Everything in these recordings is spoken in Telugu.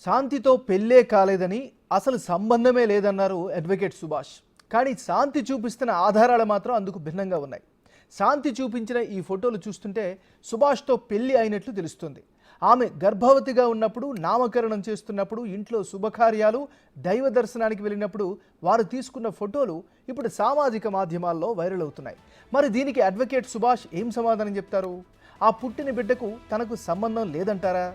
శాంతితో పెళ్ళే కాలేదని అసలు సంబంధమే లేదన్నారు అడ్వకేట్ సుభాష్. కానీ శాంతి చూపిస్తున్న ఆధారాలు మాత్రం అందుకు భిన్నంగా ఉన్నాయి. శాంతి చూపించిన ఈ ఫోటోలు చూస్తుంటే సుభాష్తో పెళ్లి అయినట్లు తెలుస్తుంది. ఆమె గర్భవతిగా ఉన్నప్పుడు, నామకరణం చేస్తున్నప్పుడు, ఇంట్లో శుభకార్యాలు, దైవ దర్శనానికి వెళ్ళినప్పుడు వారు తీసుకున్న ఫోటోలు ఇప్పుడు సామాజిక మాధ్యమాల్లో వైరల్ అవుతున్నాయి. మరి దీనికి అడ్వకేట్ సుభాష్ ఏం సమాధానం చెప్తారు? ఆ పుట్టిన బిడ్డకు తనకు సంబంధం లేదంటారా?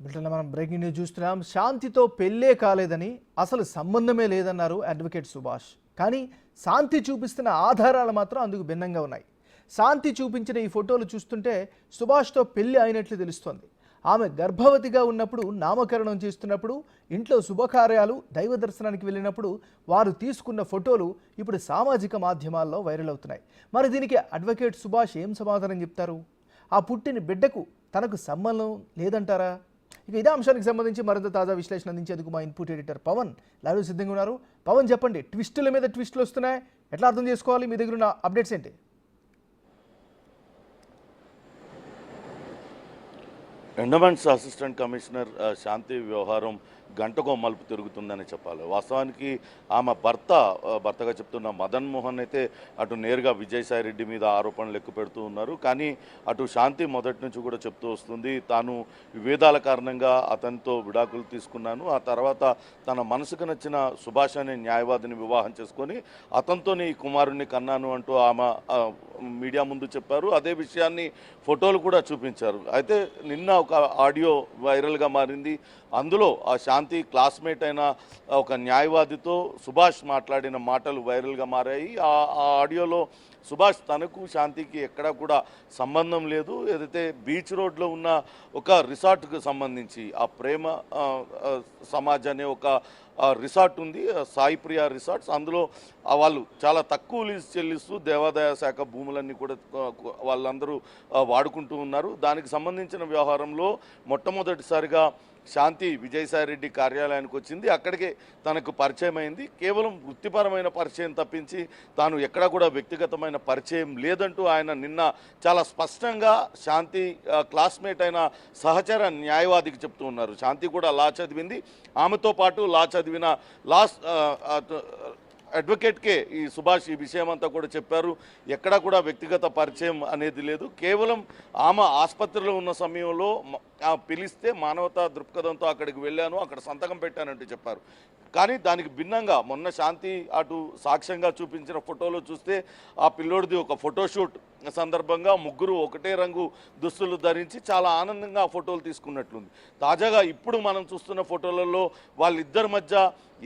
బిడ్డల మనం బ్రేకింగ్ న్యూస్ చూస్తున్నాం. శాంతితో పెళ్ళే కాలేదని అసలు సంబంధమే లేదన్నారు అడ్వకేట్ సుభాష్. కానీ శాంతి చూపిస్తున్న ఆధారాలు మాత్రం అందుకు భిన్నంగా ఉన్నాయి. శాంతి చూపించిన ఈ ఫోటోలు చూస్తుంటే సుభాష్తో పెళ్లి అయినట్లు తెలుస్తోంది. ఆమె గర్భవతిగా ఉన్నప్పుడు, నామకరణం చేస్తున్నప్పుడు, ఇంట్లో శుభకార్యాలు, దైవ దర్శనానికి వెళ్ళినప్పుడు వారు తీసుకున్న ఫోటోలు ఇప్పుడు సామాజిక మాధ్యమాల్లో వైరల్ అవుతున్నాయి. మరి దీనికి అడ్వకేట్ సుభాష్ ఏం సమాధానం చెప్తారు? ఆ పుట్టిన బిడ్డకు తనకు సంబంధం లేదంటారా? ఇక ఇదే అంశానికి సంబంధించి మరింత తాజా విశ్లేషణ అందించేందుకు మా ఇన్పుట్ ఎడిటర్ పవన్ లైవ్లో సిద్ధంగా ఉన్నారు. పవన్, చెప్పండి, ట్విస్టుల మీద ట్విస్టులు వస్తున్నాయి, ఎట్లా అర్థం చేసుకోవాలి? మీ దగ్గర ఉన్న అప్డేట్స్ ఏంటి? ఎండోమెంట్స్ అసిస్టెంట్ కమిషనర్ శాంతి వ్యవహారం గంటకో మలుపు తిరుగుతుందని చెప్పాలి. వాస్తవానికి ఆమె భర్తగా చెప్తున్న మదన్ మోహన్ అయితే అటు నేరుగా విజయసాయి రెడ్డి మీద ఆరోపణలు ఎక్కువ పెడుతూ ఉన్నారు. కానీ అటు శాంతి మొదటి నుంచి కూడా చెప్తూ వస్తుంది, తాను విభేదాల కారణంగా అతనితో విడాకులు తీసుకున్నాను, ఆ తర్వాత తన మనసుకు నచ్చిన సుభాష్ అనే న్యాయవాదిని వివాహం చేసుకొని అతనితోనే ఈ కుమారుణ్ణి కన్నాను అంటూ ఆమె మీడియా ముందు చెప్పారు. అదే విషయాన్ని ఫోటోలు కూడా చూపించారు. అయితే నిన్న ఒక ఆడియో వైరల్గా మారింది. అందులో ఆ శాంతి క్లాస్మేట్ అయిన ఒక న్యాయవాదితో సుభాష్ మాట్లాడిన మాటలు వైరల్గా మారాయి. ఆ ఆడియోలో సుభాష్ తనకు శాంతికి ఎక్కడా కూడా సంబంధం లేదు, ఏదైతే బీచ్ రోడ్లో ఉన్న ఒక రిసార్ట్కు సంబంధించి ఆ ప్రేమ సమాజ్ అనే ఒక రిసార్ట్ ఉంది, సాయి ప్రియా రిసార్ట్స్. అందులో వాళ్ళు చాలా తక్కువ లీజు చెల్లిస్తూ దేవాదాయ శాఖ భూములన్నీ కూడా వాళ్ళందరూ వాడుకుంటూ ఉన్నారు. దానికి సంబంధించిన వ్యవహారంలో మొట్టమొదటిసారిగా శాంతి విజయసాయి రెడ్డి కార్యాలయానికి వచ్చింది. అక్కడికే తనకు పరిచయం అయింది. కేవలం వృత్తిపరమైన పరిచయం తప్పించి తాను ఎక్కడా కూడా వ్యక్తిగతమైన పరిచయం లేదంటూ ఆయన నిన్న చాలా స్పష్టంగా శాంతి క్లాస్మేట్ అయిన సహచర న్యాయవాదికి చెప్తూ ఉన్నారు. శాంతి కూడా లా చదివింది, ఆమెతో పాటు లా చదివిన అడ్వకేట్కే ఈ సుభాష్ ఈ విషయం అంతా కూడా చెప్పారు. ఎక్కడా కూడా వ్యక్తిగత పరిచయం అనేది లేదు. కేవలం ఆమె ఆసుపత్రిలో ఉన్న సమయంలో పిలిస్తే మానవతా దృక్పథంతో అక్కడికి వెళ్ళాను, అక్కడ సంతకం పెట్టానంటూ చెప్పారు. కానీ దానికి భిన్నంగా మొన్న శాంతి అటు సాక్ష్యంగా చూపించిన ఫోటోలో చూస్తే ఆ పిల్లోడిది ఒక ఫోటోషూట్ సందర్భంగా ముగ్గురు ఒకటే రంగు దుస్తులు ధరించి చాలా ఆనందంగా ఆ ఫోటోలు తీసుకున్నట్లుంది. తాజాగా ఇప్పుడు మనం చూస్తున్న ఫోటోలలో వాళ్ళిద్దరి మధ్య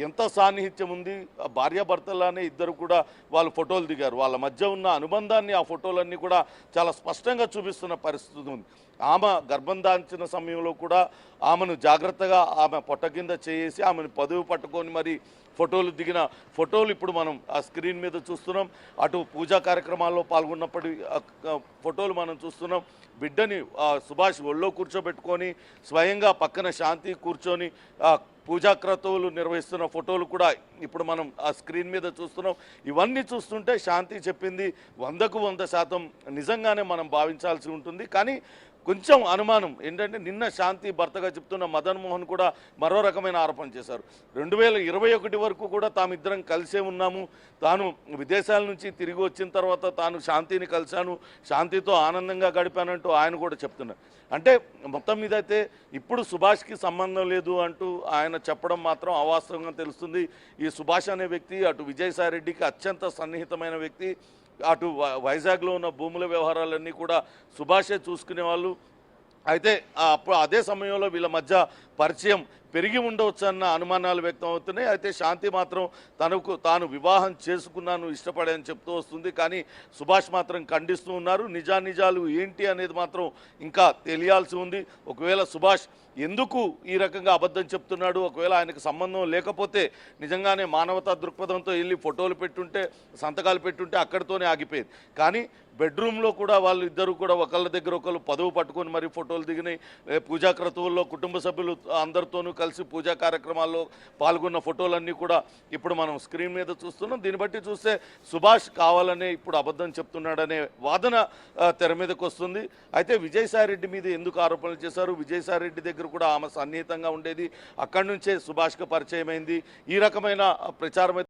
ఎంత సాన్నిహిత్యం ఉంది, భార్యాభర్తలానే ఇద్దరు కూడా వాళ్ళు ఫోటోలు దిగారు. వాళ్ళ మధ్య ఉన్న అనుబంధాన్ని ఆ ఫోటోలన్నీ కూడా చాలా స్పష్టంగా చూపిస్తున్న పరిస్థితి ఉంది. ఆమె గర్భం దాల్చిన సమయంలో కూడా ఆమెను జాగ్రత్తగా ఆమె పొట్ట కింద చేసి ఆమెను పదువు పట్టుకొని మరి ఫోటోలు దిగిన ఫోటోలు ఇప్పుడు మనం ఆ స్క్రీన్ మీద చూస్తున్నాం. అటు పూజా కార్యక్రమాల్లో పాల్గొన్నప్పటి ఫోటోలు మనం చూస్తున్నాం. బిడ్డని సుభాష్ ఒళ్ళో కూర్చోబెట్టుకొని స్వయంగా పక్కన శాంతి కూర్చొని పూజాక్రతువులు నిర్వహిస్తున్న ఫోటోలు కూడా ఇప్పుడు మనం ఆ స్క్రీన్ మీద చూస్తున్నాం. ఇవన్నీ చూస్తుంటే శాంతి చెప్పింది 100కు 100% నిజంగానే మనం భావించాల్సి ఉంటుంది. కానీ కొంచెం అనుమానం ఏంటంటే నిన్న శాంతి భర్తగా చెప్తున్న మదన్ మోహన్ కూడా మరో రకమైన ఆరోపణ చేశారు. 2021 వరకు కూడా తామిద్దరం కలిసే ఉన్నాము, తాను విదేశాల నుంచి తిరిగి వచ్చిన తర్వాత తాను శాంతిని కలిశాను, శాంతితో ఆనందంగా గడిపానంటూ ఆయన కూడా చెప్తున్నారు. అంటే మొత్తం మీద అయితే ఇప్పుడు సుభాష్కి సంబంధం లేదు అంటూ ఆయన చెప్పడం మాత్రం అవాస్తవంగా తెలుస్తుంది. ఈ సుభాష్ అనే వ్యక్తి అటు విజయసాయి రెడ్డికి అత్యంత సన్నిహితమైన వ్యక్తి. అటు వైజాగ్లో ఉన్న భూముల వ్యవహారాలన్నీ కూడా సుభాషే చూసుకునే వాళ్ళు. అయితే అప్పుడు అదే సమయంలో వీళ్ళ మధ్య పరిచయం పెరిగి ఉండవచ్చు అన్న అనుమానాలు వ్యక్తం అవుతున్నాయి. అయితే శాంతి మాత్రం తాను వివాహం చేసుకున్నాను ఇష్టపడని చెప్తూ వస్తుంది. కానీ సుభాష్ మాత్రం ఖండిస్తూ ఉన్నారు. నిజానిజాలు ఏంటి అనేది మాత్రం ఇంకా తెలియాల్సి ఉంది. ఒకవేళ సుభాష్ ఎందుకు ఈ రకంగా అబద్ధం చెప్తున్నాడు, ఒకవేళ ఆయనకు సంబంధం లేకపోతే నిజంగానే మానవతా దృక్పథంతో వెళ్ళి ఫోటోలు పెట్టుంటే, సంతకాలు పెట్టుంటే అక్కడితోనే ఆగిపోయేది. కానీ బెడ్రూమ్లో కూడా వాళ్ళు ఇద్దరు కూడా ఒకళ్ళ దగ్గర ఒకళ్ళు పదవు పట్టుకొని మరి ఫోటోలు దిగినాయి. పూజా క్రతువుల్లో కుటుంబ సభ్యులు అందరితోనూ కలిసి పూజా కార్యక్రమాల్లో పాల్గొన్న ఫోటోలన్నీ కూడా ఇప్పుడు మనం స్క్రీన్ మీద చూస్తున్నాం. దీన్ని బట్టి చూస్తే సుభాష్ కావాలనే ఇప్పుడు అబద్ధం చెప్తున్నాడనే వాదన తెర మీదకి వస్తుంది. అయితే విజయసాయిరెడ్డి మీద ఎందుకు ఆరోపణలు చేశారు, విజయసాయిరెడ్డి దగ్గర కూడా ఆమె సన్నిహితంగా ఉండేది, అక్కడి నుంచే సుభాష్కి పరిచయం అయింది, ఈ రకమైన ప్రచారం